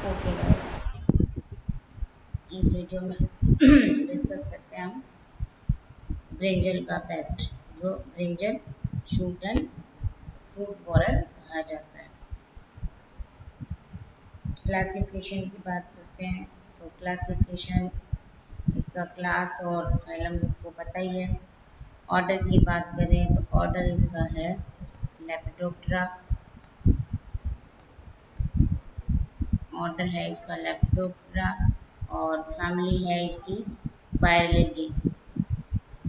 Okay guys, इस video में discuss करते हैं हम ब्रिंजल का पेस्ट, जो brinjal shoot and fruit borer कहा जाता है। क्लासिफिकेशन की बात करते हैं तो क्लासिफिकेशन, इसका क्लास और फाइलम सबको पता ही है। ऑर्डर की बात करें तो ऑर्डर इसका है लेपिडोप्टेरा, ऑर्डर है इसका लेपिडोप्टेरा और फैमिली है इसकी पायरेलिडी।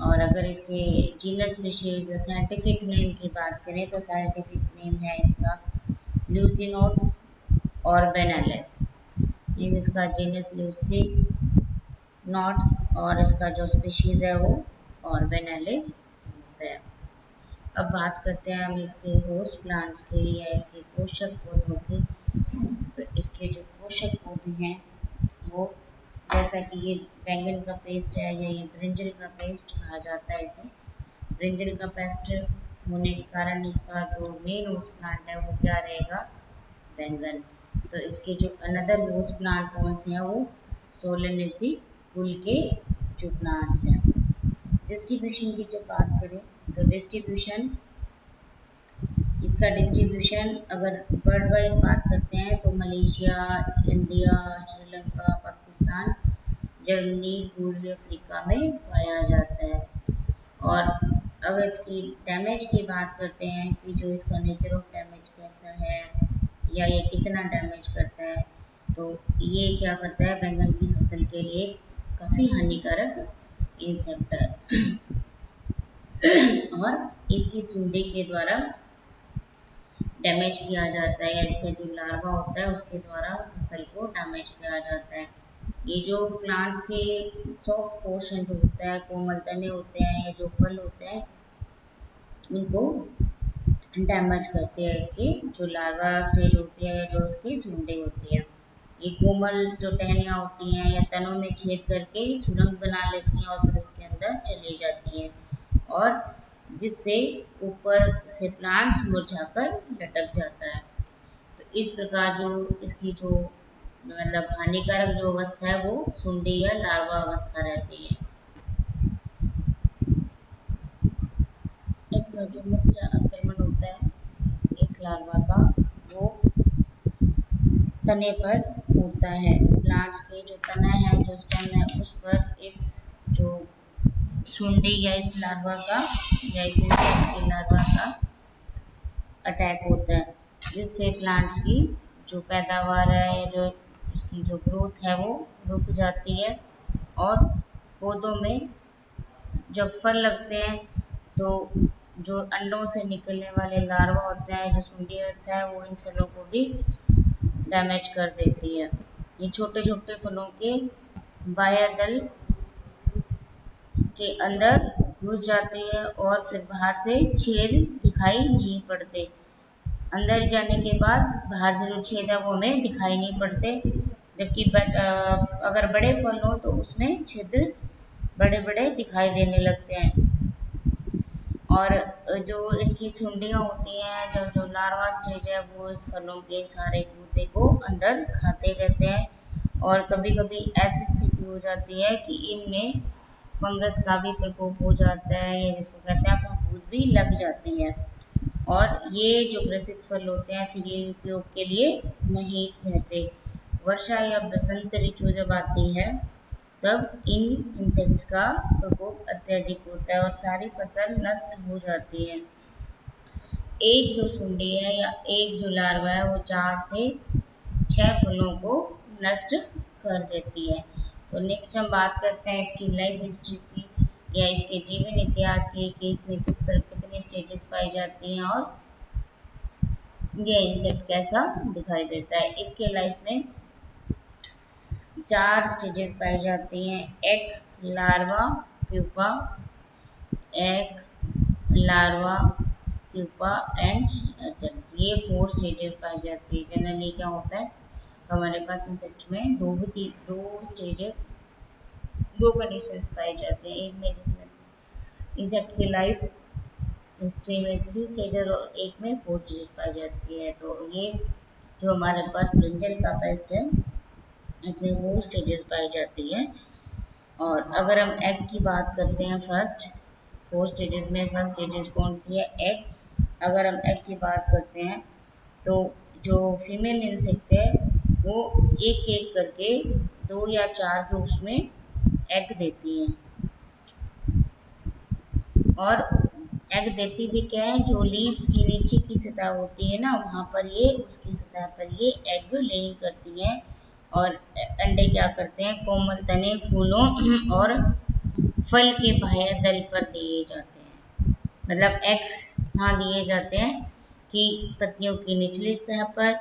और अगर इसके जीनस स्पीशीज साइंटिफिक नेम की बात करें तो साइंटिफिक नेम है इसका ल्यूसिनोट्स ऑर्बेनालिस। इसका जीनस ल्यूसिनोट्स और इसका जो स्पीशीज है वो ऑर्बेनालिस है। अब बात करते हैं हम इसके होस्ट प्लांट्स की या इसके पोषक पौधों की। तो इसके जो पोषक पौधे हैं वो, जैसा कि ये बैंगन का पेस्ट है या ये ब्रिंजल का पेस्ट कहा जाता है इसे। ब्रिंजल का पेस्ट होने के कारण इसका जो मेन होस्ट प्लांट है वो क्या रहेगा, बैंगन। तो इसके जो अनदर होस्ट प्लांट कौन से हैं वो सोलेनेसी कुल के जो प्लांट्स हैं। डिस्ट्रीब्यूशन की जब बात करें तो इसका डिस्ट्रीब्यूशन अगर वर्ल्ड वाइड बात करते हैं तो Malaysia, India, Sri Lanka, Pakistan, Germany, पूर्वी अफ्रीका में पाया जाता है। और अगर इसकी डैमेज की बात करते हैं कि जो इसका नेचर ऑफ डैमेज कैसा है या ये कितना डैमेज करता है, तो ये क्या करता है, बैंगन की फसल के लिए काफ़ी हानिकारक इंसेक्ट है। और इसकी सूंडी के द्वारा डैमेज किया जाता है या इसका जो लार्वा होता है उसके द्वारा फसल को डैमेज किया जाता है। ये जो प्लांट्स के सॉफ्ट पोर्शन जो होता है, कोमल तने होते हैं या जो फल होते हैं, उनको डैमेज करते हैं इसकी जो लार्वा स्टेज होती है या जो इसकी सूंडी होती है। ये कोमल जो टहनियाँ होती हैं या तनों में छेद करके सुरंग बना लेती हैं और फिर उसके अंदर चली जाती हैं, और जिससे ऊपर से प्लांट्स मुरझाकर लटक जाता है। तो इस प्रकार जो इसकी जो मतलब हानिकारक जो अवस्था है वो सुंडी या लार्वा अवस्था रहती है। इसका जो मुख्य आक्रमण होता है इस लार्वा का, वो तने पर होता है। प्लांट्स के जो तना है, जो स्टेम है, उस पर इस जो सुंडी या इस लार्वा का या इस इंसेक्ट के लार्वा का अटैक होता है, जिससे प्लांट्स की जो पैदावार है या जो उसकी जो ग्रोथ है वो रुक जाती है। और पौधों में जब फल लगते हैं तो जो अंडों से निकलने वाले लार्वा होते हैं, जो सुंडी अवस्था है, वो इन फलों को भी डैमेज कर देती है। ये छोटे छोटे फलों के बाह्य दल के अंदर घुस जाती है और फिर बाहर से छेद दिखाई नहीं पड़ते। अंदर जाने के बाद बाहर से जो छेद है वो हमें दिखाई नहीं पड़ते, जबकि अगर बड़े फल हो तो उसमें छिद्र बड़े बड़े दिखाई देने लगते हैं। और जो इसकी सुंडियाँ होती हैं, जब जो लार्वा स्टेज है, वो इस फलों के सारे गूदे को अंदर खाते रहते हैं। और कभी कभी ऐसी स्थिति हो जाती है कि इनमें फंगस का भी प्रकोप हो जाता है, या जिसको कहते हैं फफूंद भी लग जाती है। और ये जो ग्रसित फल होते हैं फिर ये उपयोग के लिए नहीं रहते। वर्षा या बसंत ऋतु जब आती है तब इन इंसेक्ट्स का प्रकोप अत्यधिक होता है और सारी फसल नष्ट हो जाती है। एक जो सुंडी है या एक जो लार्वा है वो 4 से 6 फलों को नष्ट कर देती है। तो नेक्स्ट हम बात करते हैं इसकी लाइफ हिस्ट्री की या इसके जीवन इतिहास की, कि इसमें किस पर कितनी स्टेजेस पाई जाती हैं और ये इंसेक्ट कैसा दिखाई देता है। इसके लाइफ में 4 स्टेजेस पाई जाती हैं: egg, larva, pupa, egg, larva, pupa and adult. ये 4 स्टेजेस पाई जाती है। जनरली क्या होता है, हमारे पास इंसेक्ट में दो स्टेजेस, दो कंडीशंस पाई जाती हैं। एक में जिसमें इंसेक्ट की लाइफ हिस्ट्री में 3 स्टेजेस और एक में 4 स्टेजेस पाई जाती है। तो ये जो हमारे पास ब्रिंजल का पेस्ट है इसमें वो स्टेजेस पाई जाती है। और अगर हम एग की बात करते हैं, फर्स्ट 4 स्टेजेस में फर्स्ट स्टेजेस कौन सी है? एग। अगर हम एग की बात करते हैं तो जो फीमेल इंसेक्ट है वो एक एक करके 2 या 4 ग्रुप्स में एग देती है। और एग देती भी क्या है, जो लीव्स की नीचे की सतह होती है ना, वहाँ पर ये उसकी सतह पर ये एग लेइंग करती है। और अंडे क्या करते हैं, कोमल तने, फूलों और फल के बाह्य तल पर दिए जाते हैं। मतलब एग्स कहाँ दिए जाते हैं कि पत्तियों की निचली सतह पर,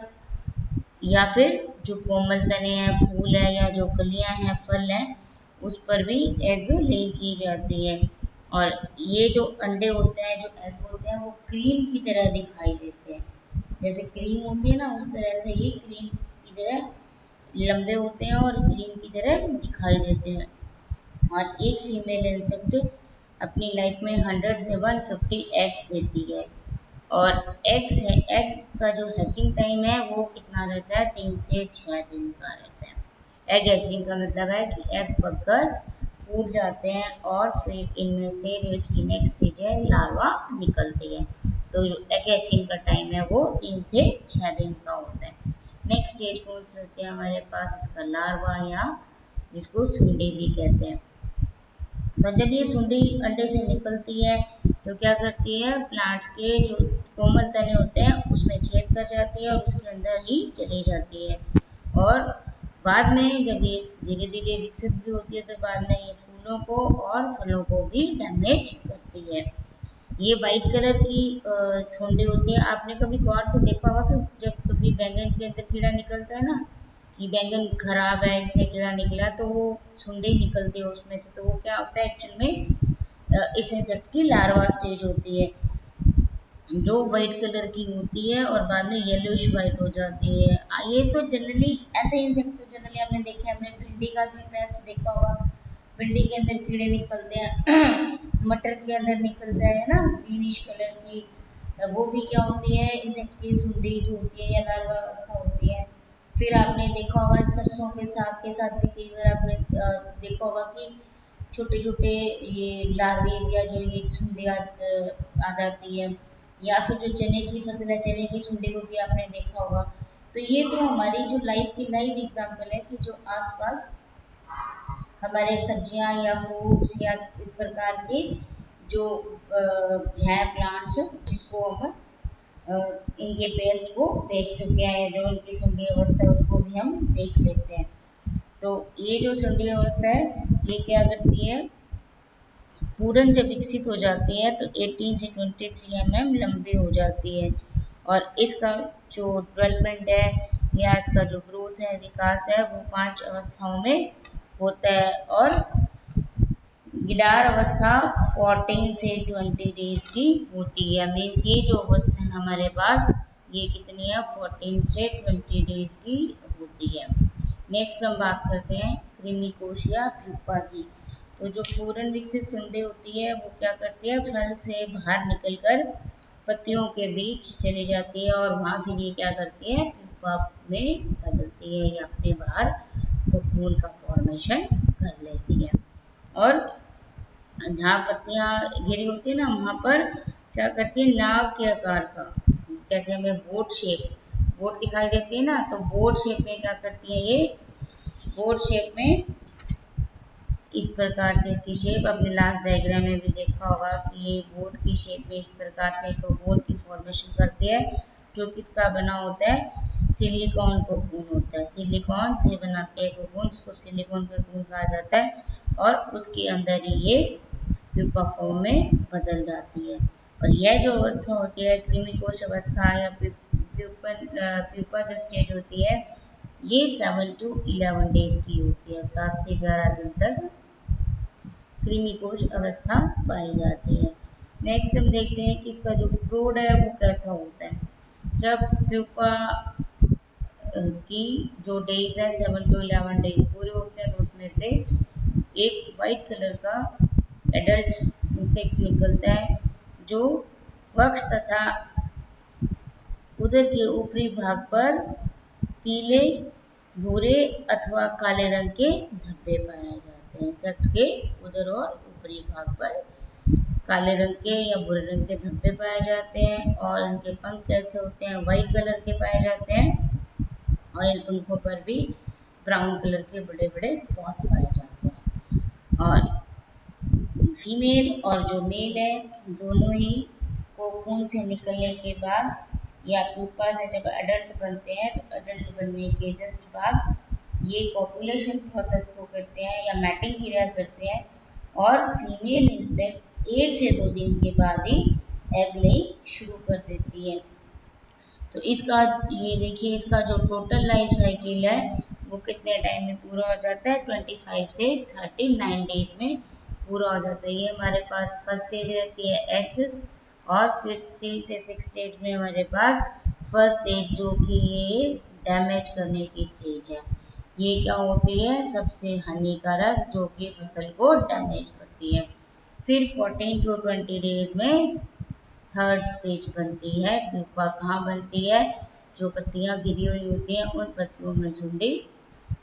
या फिर जो कोमल तने हैं, फूल है, या जो कलियां हैं, फल हैं, उस पर भी एग ले की जाती है। और ये जो अंडे होते हैं, जो एग होते हैं, वो क्रीम की तरह दिखाई देते हैं। जैसे क्रीम होती है ना, उस तरह से ये क्रीम की तरह लंबे होते हैं और क्रीम की तरह दिखाई देते हैं। और एक फीमेल इंसेक्ट अपनी लाइफ में 100 से 150 एग्स देती है। और एग का जो हैचिंग टाइम है वो कितना रहता है, 3 से 6 दिन का रहता है। एग हैचिंग का मतलब है कि एग पककर फूट जाते हैं और फिर इनमें से जो इसकी नेक्स्ट स्टेज है, लार्वा निकलती है। तो जो एग हैचिंग का टाइम है वो 3 से 6 दिन का होता है। नेक्स्ट स्टेज कौन सी होती है हमारे पास, इसका लार्वा, या जिसको सुंडी भी कहते हैं। तो जब ये सुंडी अंडे से निकलती है तो क्या करती है, प्लांट्स के जो कोमल तने होते हैं उसमें छेद कर जाती है और उसके अंदर ही चली जाती है। और बाद में जब ये धीरे धीरे विकसित भी होती है तो बाद में ये फूलों को और फलों को भी डैमेज करती है। ये वाइट कलर की सुंडी होती है। आपने कभी गौर से देखा होगा कि जब कभी बैंगन के अंदर कीड़ा निकलता है ना, कि बैंगन खराब है, इसमें कीड़ा निकला, तो वो सुंडी निकलती है उसमें से। तो वो क्या होता है एक्चुअल में, इस इंसेक्ट की लार्वा स्टेज होती है, जो वाइट कलर की होती है और बाद में येलोइश वाइट हो जाती है। ये तो जनरली ऐसे इंसेक्ट तो जनरली हमने देखे हैं, हमने भिंडी का भी पेस्ट देखा होगा, भिंडी के अंदर कीड़े निकलते हैं मटर के अंदर निकलता है ना, ग्रीनिश कलर की, वो भी क्या होती है, इंसेक्ट की सुंडी जो होती है या लार्वा अवस्था होती है। फिर आपने देखा होगा सरसों के साथ भी कई बार आपने देखा होगा कि छोटे छोटे ये लार्वेज या जो ये सुंडी आ जाती है। या फिर जो चने की फसल है, चने की सुंडी को भी आपने देखा होगा। तो ये तो हमारी जो लाइफ की लाइव एग्जांपल है कि जो आसपास हमारे सब्जियां या फ्रूट्स या इस प्रकार के जो हैं प्लांट्स, जिसको हम इनके पेस्ट को देख चुके हैं, जो इनकी सुंडी अवस्था है उसको भी हम देख लेते हैं। तो ये जो सुंडी अवस्था है ये क्या करती है, पूरन जब विकसित हो जाती है तो 18 से 23 लंबी हो जाती है। और इसका जो डेवलपमेंट है या इसका जो ग्रोथ है, विकास है, वो 5 अवस्थाओं में होता है। और गिडार अवस्था 14 से 20 डेज की होती है। मीन्स ये जो अवस्था है हमारे पास, ये कितनी है, 14 से 20 डेज की होती है। नेक्स्ट हम बात करते हैं कृमि कोश या प्यूपा की। तो जो पूर्ण विकसित सुंडी होती है वो क्या करती है, फल से बाहर निकलकर पत्तियों के बीच चली जाती है और वहाँ फिर ये क्या करती है, प्यूपा में बदलती है या अपने बाहर कोकून का फॉर्मेशन कर लेती है। और जहाँ पत्तियां घिरी होती है ना, वहाँ पर क्या करती है, नाव के आकार का, जैसे हमें बोट दिखाई देती है ना, तो बोट शेप में क्या करती है, ये बोट शेप में इस प्रकार से इसकी शेप, अपने लास्ट डायग्राम में भी देखा होगा कि ये बोट की शेप में इस प्रकार से कोकून की फॉर्मेशन करती है, जो किसका बना होता है, सिलिकॉन कोकून होता है। सिलिकॉन से बनाते हैं कोकून, जिसको सिलिकॉन कोकून कहा जाता है। और उसके अंदर ही ये प्यूपा फॉर्म में बदल जाती है। और यह जो अवस्था होती है कृमि कोश अवस्था या प्यूपा जो स्टेज होती है, ये 7 to 11 डेज की होती है। 7 से 11 दिन तक कृमि कोश अवस्था पाई जाती है। नेक्स्ट हम देखते हैं कि इसका जो फ्रूट है वो कैसा होता है। जब प्यूपा की जो डेज है 7 to 11 डेज पूरे होते हैं तो उसमें से एक वाइट कलर का एडल्ट इंसेक्ट निकलता है, जो वक्ष तथा उदर के ऊपरी भाग पर पीले भूरे अथवा काले रंग के धब्बे पाए जाते हैं। इंसेक्ट के उदर और ऊपरी भाग पर काले रंग के या भूरे रंग के धब्बे पाए जाते हैं और इनके पंख कैसे होते हैं, व्हाइट कलर के पाए जाते हैं और इन पंखों पर भी ब्राउन कलर के बड़े बड़े स्पॉट पाए जाते हैं। और फीमेल और जो मेल है दोनों ही कोकून से निकलने के बाद या प्यूपा से जब एडल्ट बनते हैं तो एडल्ट बनने के जस्ट बाद ये कॉपुलेशन प्रोसेस को करते हैं या मैटिंग क्रिया करते हैं और फीमेल इंसेक्ट 1 से 2 दिन के बाद ही एग लेइंग शुरू कर देती है। तो इसका ये देखिए इसका जो टोटल लाइफ साइकिल है वो कितने टाइम में पूरा हो जाता है, 25 से 39 डेज में पूरा हो जाता है। ये हमारे पास फर्स्ट स्टेज रहती है एग और फिर 3 से 6 स्टेज में हमारे पास फर्स्ट स्टेज जो कि ये डैमेज करने की स्टेज है। ये क्या होती है, सबसे हानिकारक जो कि फसल को डैमेज करती है। फिर 14 टू 20 डेज में थर्ड स्टेज बनती है। प्यूपा कहाँ बनती है, जो पत्तियां गिरी हुई होती हैं उन पत्तियों में झुंडी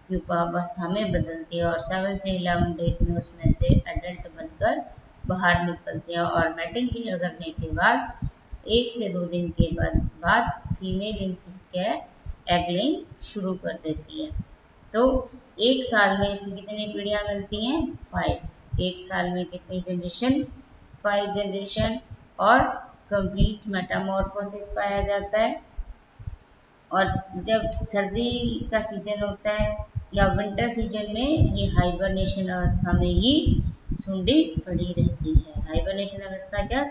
प्यूपा अवस्था में बदलती है और 7 से 11 डेज में उसमें से एडल्ट बनकर बाहर निकलते हैं और मैटिंग क्रिया करने के बाद 1 से 2 दिन के बाद फीमेल इंसेक्ट एग लेइंग शुरू कर देती है। तो एक साल में इसमें कितनी पीढ़ियां मिलती हैं, 5। एक साल में कितनी जनरेशन, 5 जनरेशन और कंप्लीट मेटामॉर्फोसिस पाया जाता है। और जब सर्दी का सीजन होता है या विंटर सीजन में ये हाइबरनेशन अवस्था में ही सुंडी पड़ी रहती है। हाइबरनेशन अवस्था क्या,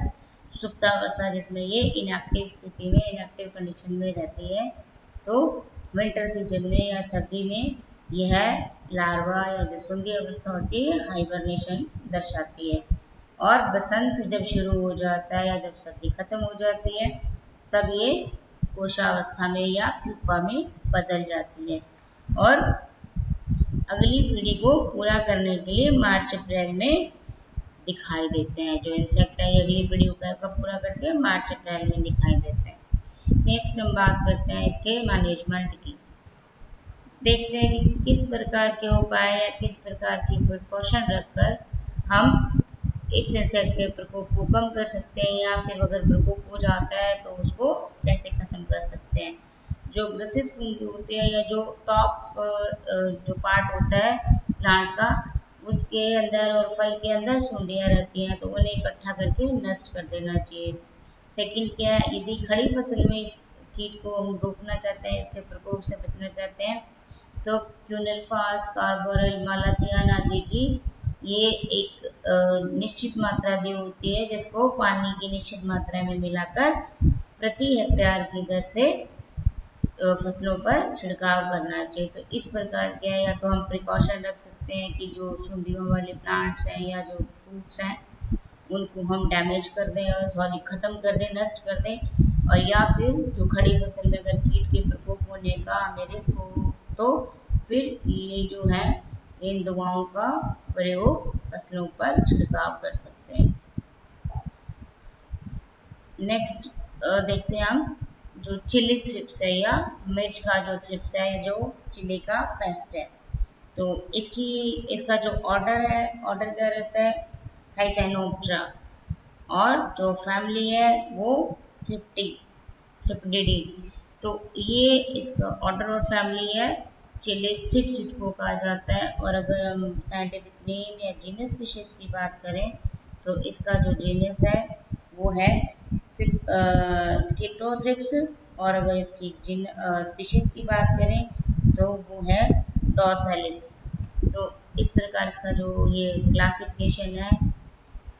सुप्तावस्था, जिसमें ये इनएक्टिव स्थिति में इनएक्टिव कंडीशन में रहती है। तो विंटर सीजन में या सर्दी में यह लार्वा या जो सुंडी अवस्था होती है हाइबरनेशन दर्शाती है। और बसंत जब शुरू हो जाता है या जब सर्दी खत्म हो जाती है तब ये कोशावस्था में या प्यूपा में बदल जाती है। और अगली पीढ़ी को पूरा करने के लिए मार्च अप्रैल में दिखाई देते हैं। जो इंसेक्ट है अगली पीढ़ी को कब पूरा करते हैं, मार्च अप्रैल में दिखाई देते हैं। नेक्स्ट हम बात करते हैं इसके मैनेजमेंट की। देखते हैं कि किस प्रकार के उपाय या किस प्रकार की प्रिकॉशन रखकर हम इस इंसेक्ट के प्रकोप को कम कर सकते हैं या फिर अगर प्रकोप हो जाता है तो उसको कैसे खत्म कर सकते हैं। जो ग्रसित फंगी होते हैं या जो टॉप जो पार्ट होता है प्लांट का उसके अंदर और फल के अंदर सुंडियां रहती हैं तो उन्हें इकट्ठा करके नष्ट कर देना चाहिए। सेकंड क्या है, यदि खड़ी फसल में इस कीट को हम रोकना चाहते हैं, इसके प्रकोप से बचना चाहते हैं तो क्यूनेल्फास, कार्बोरल, मालाथियन आदि की ये एक निश्चित मात्रा दी होती है जिसको पानी की निश्चित मात्रा में मिलाकर प्रति हेक्टेयर की दर से फसलों पर छिड़काव करना चाहिए। तो इस प्रकार क्या है, या तो हम प्रिकॉशन रख सकते हैं कि जो सुंडियों वाले प्लांट्स हैं या जो फ्रूट्स हैं उनको हम डैमेज कर दें और सॉरी ख़त्म कर दें, नष्ट कर दें। और या फिर जो खड़ी फसल में अगर कीट के प्रकोप होने का हमें रिस्क हो तो फिर ये जो है इन दवाओं का प्रयोग फसलों पर छिड़काव कर सकते हैं। नेक्स्ट देखते हैं हम जो चिली थ्रिप्स है या मिर्च का जो थ्रिप्स है जो चिली का पेस्ट है। तो इसका जो ऑर्डर है, ऑर्डर क्या रहता है, थाइसैनोप्टेरा और जो फैमिली है वो थ्रिप्टिडी। तो ये इसका ऑर्डर और फैमिली है चिली थ्रिप्स जिसको कहा जाता है। और अगर हम साइंटिफिक नेम या जीनस स्पीशीज की बात करें तो इसका जो जीनस है वो है स्किटोथ्रिप्स और अगर इसकी स्पीशीज की बात करें तो वो है डॉर्सालिस। तो इस प्रकार इसका जो ये क्लासिफिकेशन है,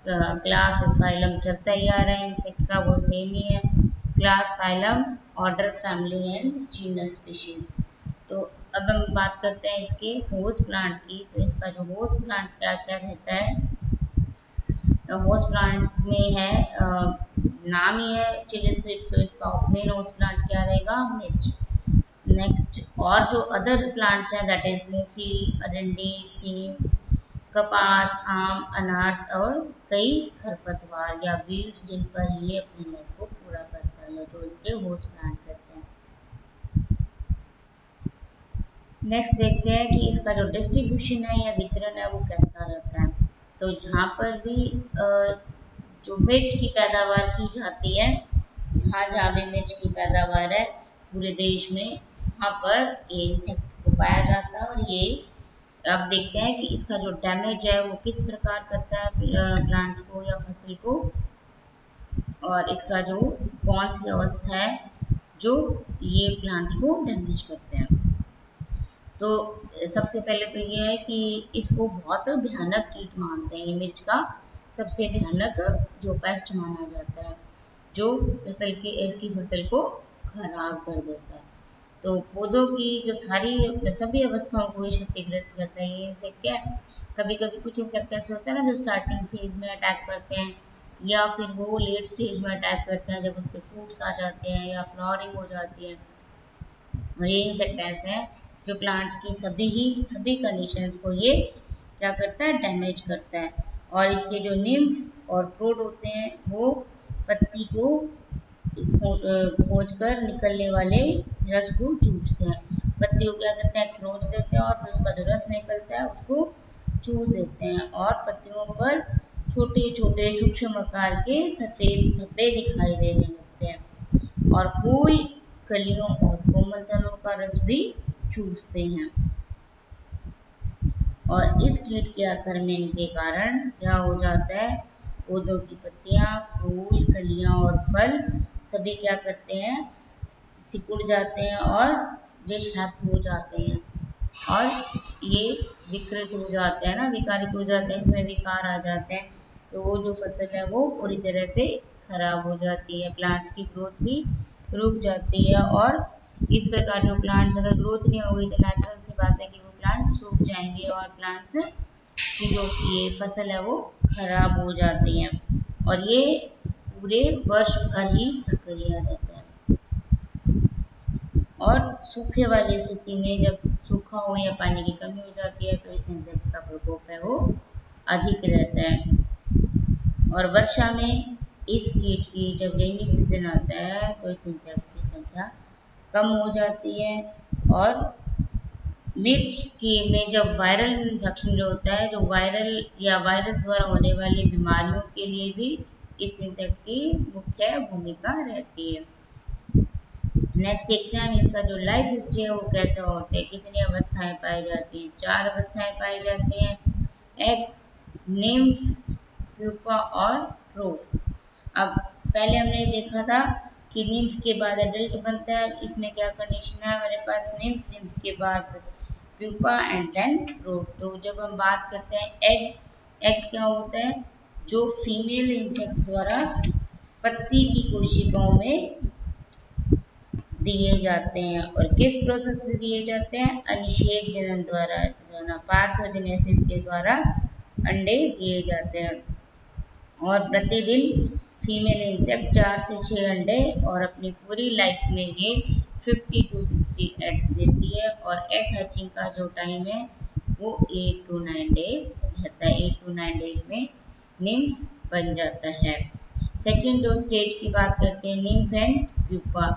क्लास और फाइलम चलता ही आ रहा है इंसेक्ट का, वो सेम ही है, class, phylum, order, family and genus species. तो अब हम बात करते हैं इसके होस्ट प्लांट की। तो इसका जो होस्ट प्लांट क्या क्या रहता है, होस्ट प्लांट में है नाम ही है चिली थ्रिप्स, तो इसका मेन होस्ट प्लांट क्या रहेगा, मिर्च। नेक्स्ट और जो अदर प्लांट्स हैं दैट इज मूंगफली, अरंडी, सीम, कपास, आम, अनार और कई खरपतवार या वीड्स जिन पर ये अपनी लाइफ को पूरा करता है, जो इसके होस्ट प्लांट करते हैं। नेक्स्ट देखते हैं कि इसका जो डिस्ट्रीब्यूशन है या वितरण है वो कैसा रहता है। तो जहाँ पर भी जो मिर्च की पैदावार की जाती है, जहाँ जहाँ भी मिर्च की पैदावार है पूरे देश में, वहाँ पर ये इंसेक्ट को पाया जाता है। और ये अब देखते हैं कि इसका जो डैमेज है वो किस प्रकार करता है प्लांट को या फसल को, और इसका जो कौन सी अवस्था है जो ये प्लांट को डैमेज करते हैं। तो सबसे पहले तो ये है कि इसको बहुत भयानक कीट मानते हैं, मिर्च का सबसे भयानक जो पेस्ट माना जाता है, जो फसल की इसकी फसल को खराब कर देता है। तो पौधों की जो सभी अवस्थाओं को ये क्षतिग्रस्त करता है। ये इंसेक्ट क्या है, कभी कभी कुछ इंसेक्ट ऐसे होते हैं ना जो स्टार्टिंग फेज में अटैक करते हैं, या फिर वो लेट स्टेज में अटैक करते हैं जब उस पर फ्रूट्स आ जाते हैं या फ्लावरिंग हो जाती है। और ये इंसेक्ट ऐसे हैं जो प्लांट्स की सभी कंडीशंस को ये क्या करता है, डैमेज करता है। और इसके जो निम्फ और फ्रूट होते हैं वो पत्ती को खोज कर निकलने वाले रस को चूसते हैं। पत्ती को क्या करते हैं, खरोच देते हैं और फिर उसका जो रस निकलता है उसको चूस देते हैं। और पत्तियों पर छोटे छोटे सूक्ष्म आकार के सफेद धब्बे दिखाई देने लगते हैं। और फूल, कलियों और कोमल तनों का रस भी चूसते हैं। और इस कीट के आक्रमण के कारण क्या हो जाता है, पौधों की पत्तियां, फूल, कलियां और फल सभी क्या करते हैं, सिकुड़ जाते हैं और डिसहैबिट हो जाते हैं। और ये विकृत हो जाते हैं ना, विकारित हो जाते हैं, इसमें विकार आ जाते हैं। तो वो जो फसल है वो पूरी तरह से खराब हो जाती है, प्लांट्स की ग्रोथ भी रुक जाती है। और इस प्रकार जो प्लांट्स अगर ग्रोथ नहीं होगी तो नेचुरल सी बात है कि वो प्लांट्स सूख जाएंगे और प्लांट्स की जो ये फसल है वो खराब हो जाती है। और ये पूरे वर्ष भर ही सक्रिय रहता है। और सूखे वाली स्थिति में जब सूखा हो या पानी की कमी हो जाती है तो इस इंसेक्ट का प्रकोप है वो अधिक रहता है। और वर्षा में इस कीट की जब रेनी सीजन आता है तो इस इंसेक्ट की संख्या कम हो जाती है। और मिर्च की में जब वायरल इन्फेक्शन जो होता है, जो वायरल या वायरस द्वारा होने वाली बीमारियों के लिए भी इस इंसेक्ट की मुख्य भूमिका रहती है। नेक्स्ट देखते हैं हम इसका जो लाइफ हिस्ट्री है वो कैसा होता है, कितनी अवस्थाएं पाई जाती हैं। 4 अवस्थाएं पाई जाती हैं, एग, निम्फ, प्यूपा और फ्रूट। अब पहले हमने देखा था कि निम्फ के बाद एडल्ट बनता है, इसमें क्या कंडीशन है हमारे पास, निम्फ, निम्फ के बाद प्यूपा एंड देन फ्रूट। तो जब हम बात करते हैं एग, एग क्या होता है, जो फीमेल इंसेक्ट द्वारा पत्ती की कोशिकाओं में दिए जाते हैं। और किस प्रोसेस से दिए जाते हैं, अनिषेक जनन द्वारा, जो ना पार्थोजेनेसिस के द्वारा अंडे दिए जाते हैं। और प्रतिदिन फीमेल इंसेक्ट 4 से 6 अंडे और अपनी पूरी लाइफ में ये 50 to 60 एग देती है। और एग हैचिंग का जो टाइम है वो 8 to 9 डेज रहता है। 8 to 9 डेज में निम्फ बन जाता है। सेकेंड जो स्टेज की बात करते हैं, निम्फ एंड प्यूपा।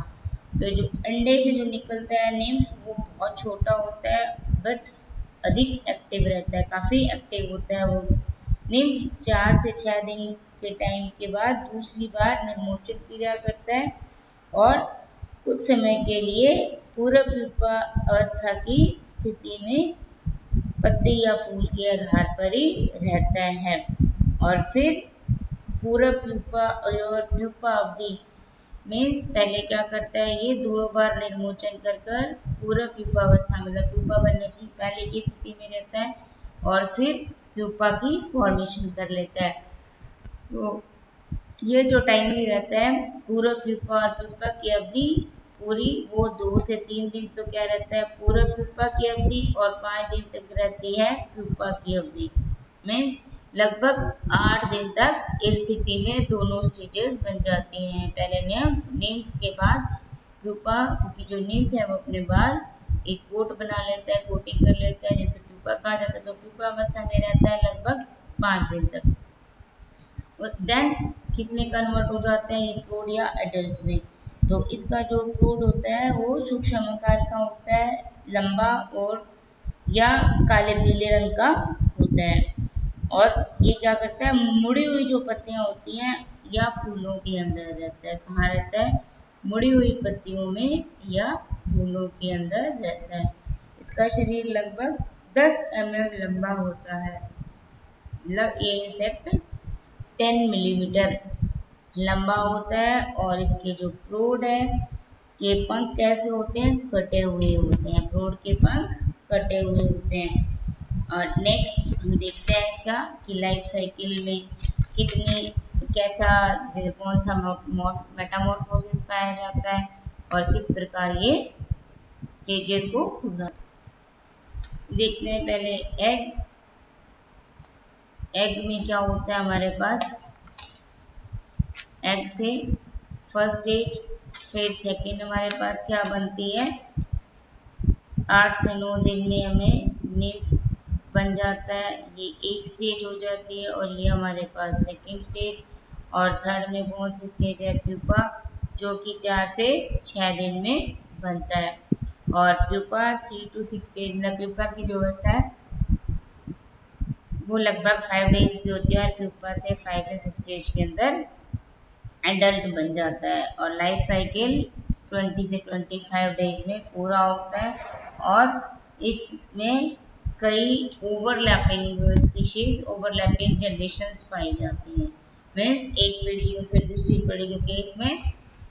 तो जो अंडे से जो निकलता है निम्फ वो बहुत छोटा होता है बट अधिक एक्टिव रहता है, काफ़ी एक्टिव होता है वो। निम्फ 4 से 6 दिन के टाइम के बाद दूसरी बार नरमोचन क्रिया करता है और कुछ समय के लिए पूर्व प्यूपा अवस्था की स्थिति में पत्ते या फूल के आधार पर ही रहता है। और फिर पूर्व प्यूपा और प्यूपा अवधि मीन्स पहले क्या करता है, ये 2 बार निर्मोचन कर कर पूरा प्यूपावस्था मतलब प्यूपा बनने से पहले की स्थिति में रहता है और फिर प्यूपा की फॉर्मेशन कर लेता है। तो ये जो टाइमिंग रहता है पूरा प्यूपा और प्यूपा की अवधि पूरी, वो 2 से 3 दिन तो क्या रहता है पूरा प्यूपा की अवधि, और 5 दिन तक रहती है प्यूपा की अवधि। मीन्स लगभग 8 दिन तक इस स्थिति में दोनों स्टेजेस बन जाती हैं। पहले निम्फ, निम्फ के बाद प्यूपा, क्योंकि जो निम्फ है वो अपने बाल एक कोट बना लेता है, कोटिंग कर लेता है, जैसे प्यूपा कहा जाता है। तो प्यूपा अवस्था में रहता है लगभग 5 दिन तक। और देन किस में कन्वर्ट हो जाते हैं, ये फ्रूट या एडल्ट में। तो इसका जो फ्रूट होता है वो सूक्ष्म आकार का होता है, लंबा और या काले पीले रंग का होता है। और ये क्या करता है, मुड़ी हुई जो पत्तियां होती हैं या फूलों के अंदर रहता है। कहाँ रहता है? मुड़ी हुई पत्तियों में या फूलों के अंदर रहता है। इसका शरीर लगभग 10 mm लंबा होता है, मतलब ये सिर्फ 10 मिलीमीटर लंबा होता है। और इसके जो प्रोड है के पंख कैसे होते हैं? कटे हुए होते हैं। प्रोड के पंख कटे हुए होते हैं। और नेक्स्ट हम देखते हैं इसका कि लाइफ साइकिल में कितनी कैसा कौन सा मेटामॉर्फोसिस पाया जाता है और किस प्रकार ये स्टेजेस को पूरा देखते हैं। पहले एग में क्या होता है हमारे पास? एग से फर्स्ट स्टेज, फिर सेकेंड हमारे पास क्या बनती है? 8 से 9 दिन में हमें निम्फ बन जाता है, ये एक स्टेज हो जाती है। और ये हमारे पास सेकेंड स्टेज। और थर्ड में कौन सी स्टेज है? प्यूपा, जो कि 4 से 6 दिन में बनता है। और प्यूपा 3 to 6 डेज, मतलब प्यूपा की जो अवस्था है वो लगभग 5 डेज की होती है। और प्यूपा से 5 से 6 डेज के अंदर एडल्ट बन जाता है। और लाइफ साइकिल 20 से 25 डेज में पूरा होता है। और इसमें कई ओवरलैपिंग स्पीशीज, ओवरलैपिंग जनरेशंस पाई जाती हैं। मीन्स एक पीढ़ी और फिर दूसरी पीढ़ी के केस में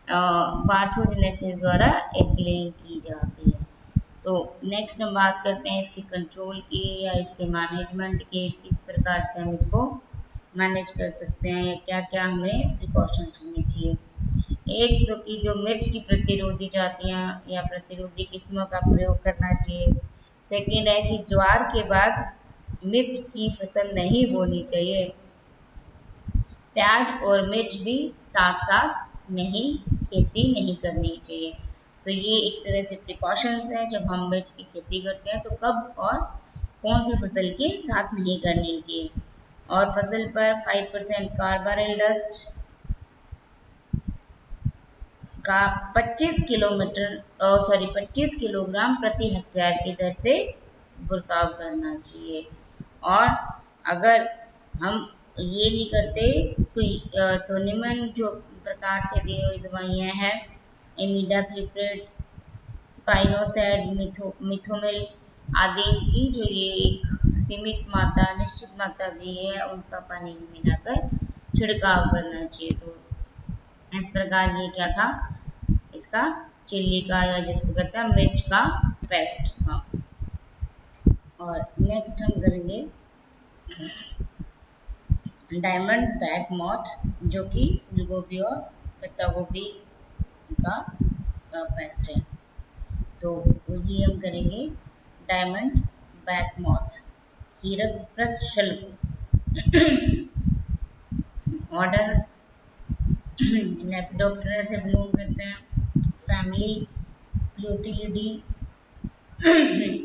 पार्थोजेनेसिस द्वारा एक लिंक की जाती है। तो नेक्स्ट हम बात करते हैं इसके कंट्रोल की या इसके मैनेजमेंट की, किस प्रकार से हम इसको मैनेज कर सकते हैं या क्या क्या हमें प्रिकॉशंस लेनी चाहिए। एक तो कि जो मिर्च की प्रतिरोधी जातियाँ या प्रतिरोधी किस्मों का प्रयोग करना चाहिए। सेकेंड है कि ज्वार के बाद मिर्च की फसल नहीं बोनी चाहिए। प्याज और मिर्च भी साथ साथ नहीं खेती नहीं करनी चाहिए। तो ये एक तरह से प्रिकॉशंस है जब हम मिर्च की खेती करते हैं तो कब और कौन सी फसल के साथ नहीं करनी चाहिए। और फसल पर 5% कार्बाइल डस्ट का 25 किलोग्राम प्रति हेक्टेयर की दर से बर्ताव करना चाहिए। और अगर हम ये नहीं करते तो निम्न जो प्रकार से दी हुई दवाइयाँ हैं, इमिडाक्लोप्रिड, स्पाइनोसैड, मिथोमिल आदि की जो ये एक सीमित मात्रा, निश्चित मात्रा दी है, उनका पानी में मिलाकर छिड़काव करना चाहिए। तो इस प्रकार ये क्या था? इसका चिल्ली का या जिसको कहते हैं मिर्च का पेस्ट था। और नेक्स्ट हम करेंगे डायमंड बैक मॉथ, जो कि फूल गोभी और पत्ता गोभी का पेस्ट है। तो ये हम करेंगे डायमंड बैक मॉथ, हीरक प्रस्थ शल्क, ऑर्डर लेपिडोप्टेरा से बिलोंग करते हैं, फैमिली प्लूटिलिडी।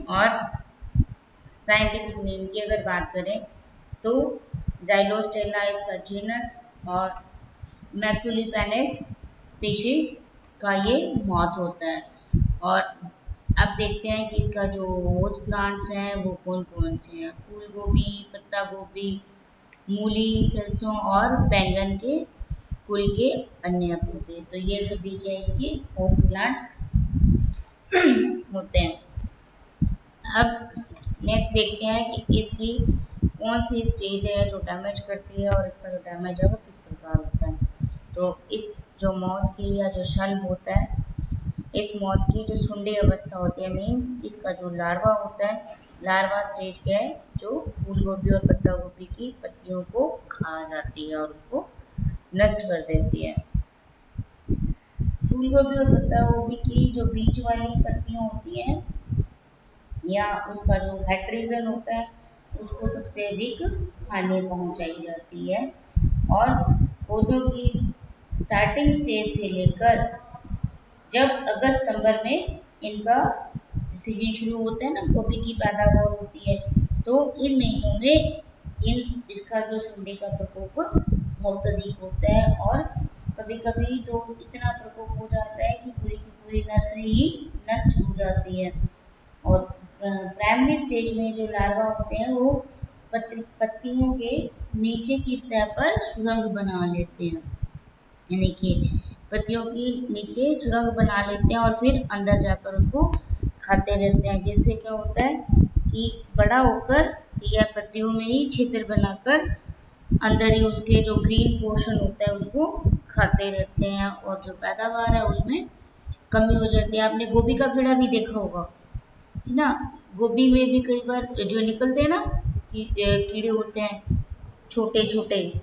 और साइंटिफिक नेम की अगर बात करें तो जाइलोस्टेला इसका जीनस और मैक्यूलिपेनिस स्पीशीज का ये मॉथ होता है। और अब देखते हैं कि इसका जो होस्ट प्लांट्स हैं वो कौन कौन से हैं। फूल गोभी, पत्ता गोभी, मूली, सरसों और बैंगन के कुल के अन्य पौधे। तो ये सभी क्या इसके होस्ट प्लांट होते हैं। अब नेक्स्ट देखते हैं कि इसकी कौन सी स्टेज है जो डैमेज करती है और इसका जो डैमेज है वो किस प्रकार होता है। तो इस जो मौत की या जो शल्ब होता है, इस मौत की जो सुंडी अवस्था होती है, मीन्स इसका जो लार्वा होता है, लार्वा स्टेज क्या है? जो फूल गोभी और पत्ता गोभी की पत्तियों को खा जाती है और उसको नष्ट कर देती है। फूल गोभी और पत्ता गोभी की जो बीच वाली पत्तियां होती हैं या उसका जो हेड रीजन होता है उसको सबसे अधिक हानि पहुंचाई जाती है। और पौधों की स्टार्टिंग स्टेज से लेकर जब अगस्त सितंबर में इनका सीजन शुरू होता है ना, गोभी की पैदावार होती है, तो इन महीनों में इसका जो सुंडी का प्रकोप बहुत अधिक होता है। और कभी कभी तो इतना प्रकोप हो जाता है कि पूरी की पूरी नर्सरी ही नष्ट हो जाती है। प्राइमरी स्टेज में जो लार्वा होते हैं वो पत्तियों के नीचे की सतह पर सुरंग बना लेते हैं, यानी कि पत्तियों की नीचे सुरंग बना लेते हैं और फिर अंदर जाकर उसको खाते रहते हैं, जिससे क्या होता है कि बड़ा होकर यह पत्तियों में ही छिद्र बनाकर अंदर ही उसके जो ग्रीन पोर्शन होता है उसको खाते रहते हैं और जो पैदावार है उसमें कमी हो जाती है। आपने गोभी का कीड़ा भी देखा होगा, है ना। गोभी में भी कई बार जो निकलते हैं ना कि कीड़े होते हैं छोटे छोटे,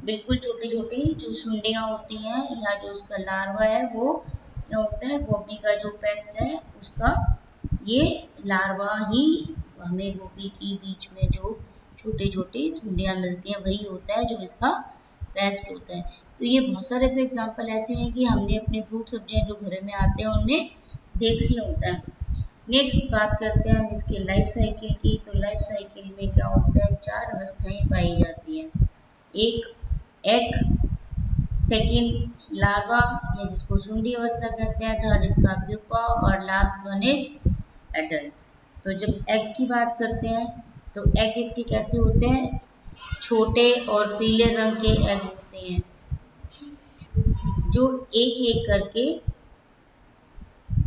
बिल्कुल छोटी छोटी जो सुंडियां होती हैं या जो उसका लार्वा है वो क्या होता है, गोभी का जो पेस्ट है उसका ये लार्वा ही हमें गोभी की बीच में जो छोटी छोटी सुंडियां मिलती हैं वही होता है जो इसका पेस्ट होता है। तो ये बहुत सारे तो एग्जाम्पल ऐसे हैं कि हमने अपने फ्रूट सब्जियां जो घर में आते हैं उनमें देख ही होता है। नेक्स्ट बात करते हैं हम इसके लाइफ साइकिल की। तो लाइफ साइकिल में क्या होता है, 4 अवस्थाएं पाई जाती हैं। एक एग, सेकंड लार्वा या जिसको सुंडी अवस्था कहते हैं, थर्ड इसका प्यूपा और लास्ट वन इज एडल्ट। तो जब एग की बात करते हैं तो एग इसके कैसे होते हैं, छोटे और पीले रंग के एग होते हैं जो एक एक करके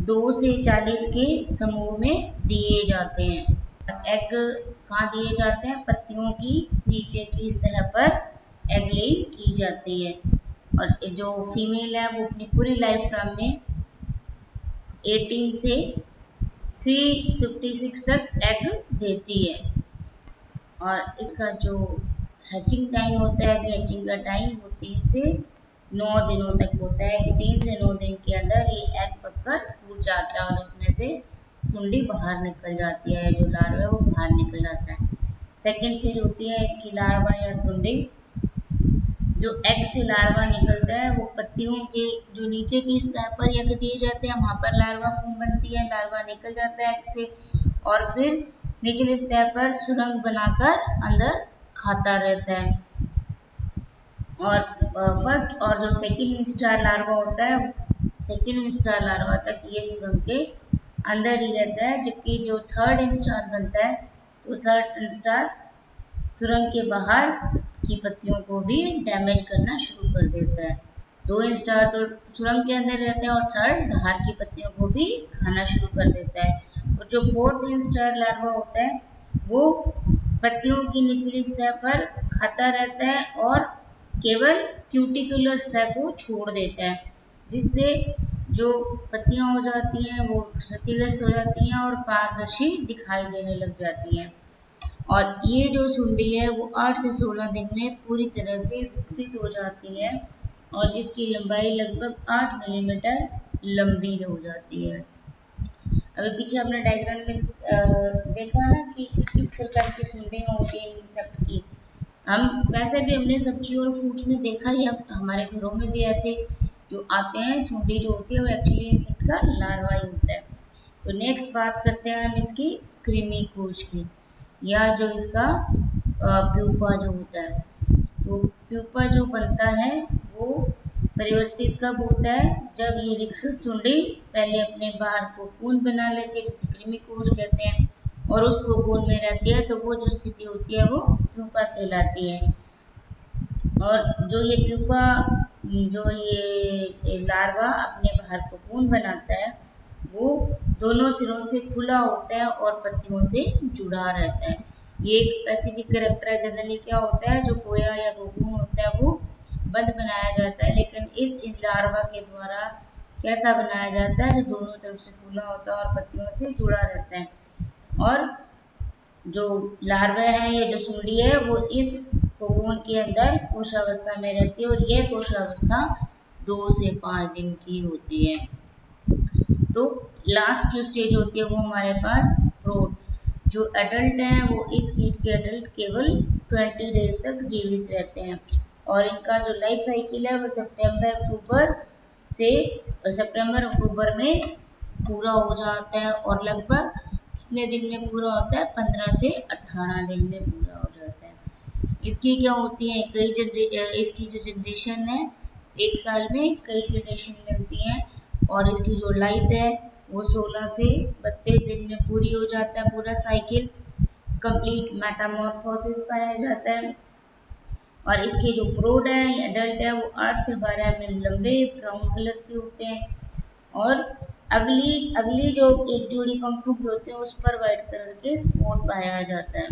2 से 40 के समूह में दिए जाते हैं। एग कहाँ दिए जाते हैं, पत्तियों की नीचे की सतह पर एग ले की जाती है और जो फीमेल है वो अपनी पूरी लाइफ टाइम में 18 से 356 तक एग देती है। और इसका जो हैचिंग टाइम होता है, हैचिंग का टाइम वो 3 से 9 दिनों तक होता है कि 3 से 9 दिन के अंदर ये एग पककर फूट जाता है और उसमें से सुंडी बाहर निकल जाती है, जो लार्वा है वो बाहर निकल जाता है। सेकेंड स्टेज होती है इसकी लार्वा या सुंडी। जो एग से लार्वा निकलता है वो पत्तियों के जो नीचे की सतह पर एग दिए जाते हैं, वहां पर लार्वा फूम बनती है, लार्वा निकल जाता है एग से और फिर निचली सतह पर सुरंग बनाकर अंदर खाता रहता है। और फर्स्ट और जो सेकेंड इंस्टार लार्वा होता है, सेकेंड इंस्टार लार्वा तक ये सुरंग के अंदर ही रहता है, जबकि जो थर्ड इंस्टार बनता है तो थर्ड इंस्टार सुरंग के बाहर की पत्तियों को भी डैमेज करना शुरू कर देता है। 2 इंस्टार तो सुरंग के अंदर रहते हैं और थर्ड बाहर की पत्तियों को भी खाना शुरू कर देता है। और जो फोर्थ इंस्टार लार्वा होता है वो पत्तियों की निचली सतह पर खाता रहता है और केवल क्यूटिकुलर सतह को छोड़ देता है, जिससे जो पत्तियां हो जाती हैं वो क्षतिग्रस्त हो जाती हैं और पारदर्शी दिखाई देने लग जाती हैं। और ये जो सुंडी है वो 8 से 16 दिन में पूरी तरह से विकसित हो जाती है और जिसकी लंबाई लगभग 8 मिलीमीटर लंबी हो जाती है। अभी पीछे आपने डायग्राम में देखा ना कि किस प्रकार की सुंडियां होती हैं इंसेक्ट की। हम वैसे भी हमने सब्जी और फ्रूट्स में देखा ही, हमारे घरों में भी ऐसे जो आते हैं सुंडी जो होती है वो एक्चुअली इंसेक्ट का लार्वा ही होता है। तो नेक्स्ट बात करते हैं हम इसकी कृमि कोश की, या जो इसका प्यूपा जो होता है। तो प्यूपा जो बनता है वो परिवर्तित कब होता है, जब ये विकसित सुंडी पहले अपने बाहर कोकून बना लेती है जिसे कृमि कोश कहते हैं और उस कोकून में रहती है, तो वो जो स्थिति होती है वो प्यूपा कहलाती है। और जो ये प्यूपा जो ये लार्वा अपने बाहर कोकून बनाता है वो दोनों सिरों से खुला होता है और पत्तियों से जुड़ा रहता है। ये एक स्पेसिफिक कैरेक्टर है। जनरली क्या होता है, जो कोया या कोकून होता है वो बंद बनाया जाता है, लेकिन इस लार्वा के द्वारा कैसा बनाया जाता है, जो दोनों तरफ से खुला होता है और पत्तियों से जुड़ा रहता है। और जो लार्वा है, ये जो सुंडी है वो इस कोकून के अंदर कोशावस्था में रहती है और यह कोशावस्था 2 से 5 दिन की होती है। तो लास्ट जो स्टेज होती है वो हमारे पास प्रौढ़। जो एडल्ट हैं वो इस कीट के एडल्ट केवल 20 डेज तक जीवित रहते हैं और इनका जो लाइफ साइकिल है वो सितंबर अक्टूबर में पूरा हो जाता है और लगभग कितने दिन में पूरा होता है, 15 से 18 दिन में पूरा हो जाता है। इसकी क्या होती है, इसकी जो जनरेशन है एक साल में कई जनरेशन मिलती हैं और इसकी जो लाइफ है वो 16 से 32 दिन में पूरी हो जाता है, पूरा साइकिल कंप्लीट मेटामॉर्फोसिस पाया जाता है। और इसके जो प्रोड है या एडल्ट है वो 8 से 12 mm लंबे ब्राउन कलर के होते हैं। और अगली अगली जो एक जोड़ी पंखों की होते हैं उस पर व्हाइट कलर के स्पॉट पाया जाता है।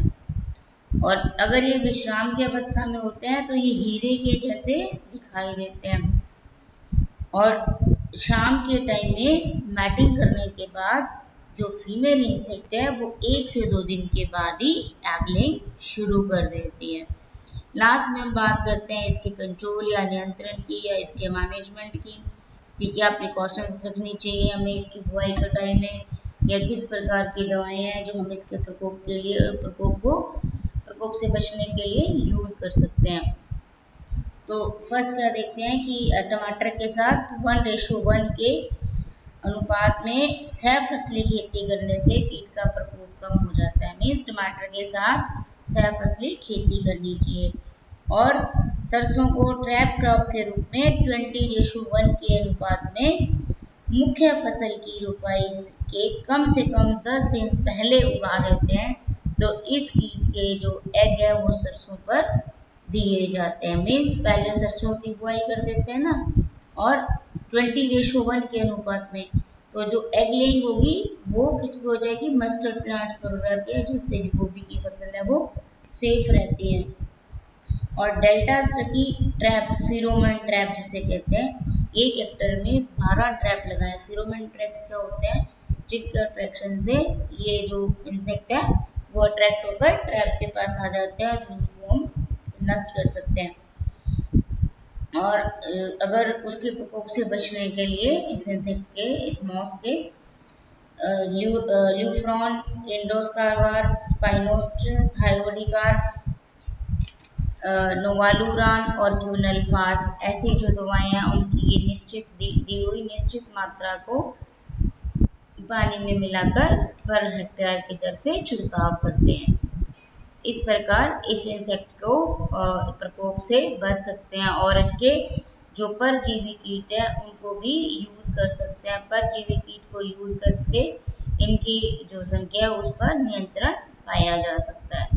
और अगर ये विश्राम की अवस्था में होते हैं तो ये हीरे के जैसे दिखाई देते हैं। और शाम के टाइम में मैटिंग करने के बाद जो फीमेल इंसेक्ट है वो 1 से 2 दिन के बाद ही एग लेइंग शुरू कर देती है। लास्ट में हम बात करते हैं इसके कंट्रोल या नियंत्रण की या इसके मैनेजमेंट की कि क्या प्रिकॉशंस रखनी चाहिए हमें इसकी बुआई कटाई में, या किस प्रकार की दवाएं हैं जो हम इसके प्रकोप से बचने के लिए यूज कर सकते हैं। तो फर्स्ट क्या देखते हैं कि टमाटर के साथ 1:1 के अनुपात में सह फसली खेती करने से कीट का प्रकोप कम हो जाता है। मीन्स टमाटर के साथ सह फसली खेती करनी चाहिए। और सरसों को ट्रैप क्रॉप के रूप में 20:1 के अनुपात में मुख्य फसल की रुपाई के कम से कम 10 दिन पहले उगा देते हैं। तो इस कीट के जो एग है वो सरसों पर दिए जाते हैं। मीन्स पहले सरसों की बुआई कर देते हैं ना, और 20:1 के अनुपात में तो जो एग लेइंग होगी वो किस पे हो जाएगी, मस्टर्ड प्लांट्स पर हो जाती है, जिससे जो गोभी की फसल है वो सेफ रहती है। और डेल्टा स्टकी ट्रैप, फिरोमन ट्रैप जिसे कहते हैं, 1 हेक्टर में 12 ट्रैप लगाए। फिरोमन ट्रैप्स क्या होते हैं, जिनके अट्रैक्शन से ये जो इंसेक्ट है वो अट्रैक्ट होकर ट्रैप के पास आ जाते हैं और फिर उसको हम नष्ट कर सकते हैं। और अगर उसके प्रकोप से बचने के लिए इस इंसेक्ट के, इस मॉथ के ल्यूफ्रॉन, इंडोस्कार्वार, स्पाइनोस्ट, थायोडिकार, नोवालुरान और क्यूनलफास ऐसी जो दवाएं हैं उनकी ये निश्चित दी हुई निश्चित मात्रा को पानी में मिलाकर पर हेक्टेयर की दर से छिड़काव करते हैं। इस प्रकार इस इंसेक्ट को प्रकोप से बच सकते हैं। और इसके जो परजीवी कीट है उनको भी यूज कर सकते हैं। परजीवी कीट को यूज करके इनकी जो संख्या उस पर नियंत्रण पाया जा सकता है।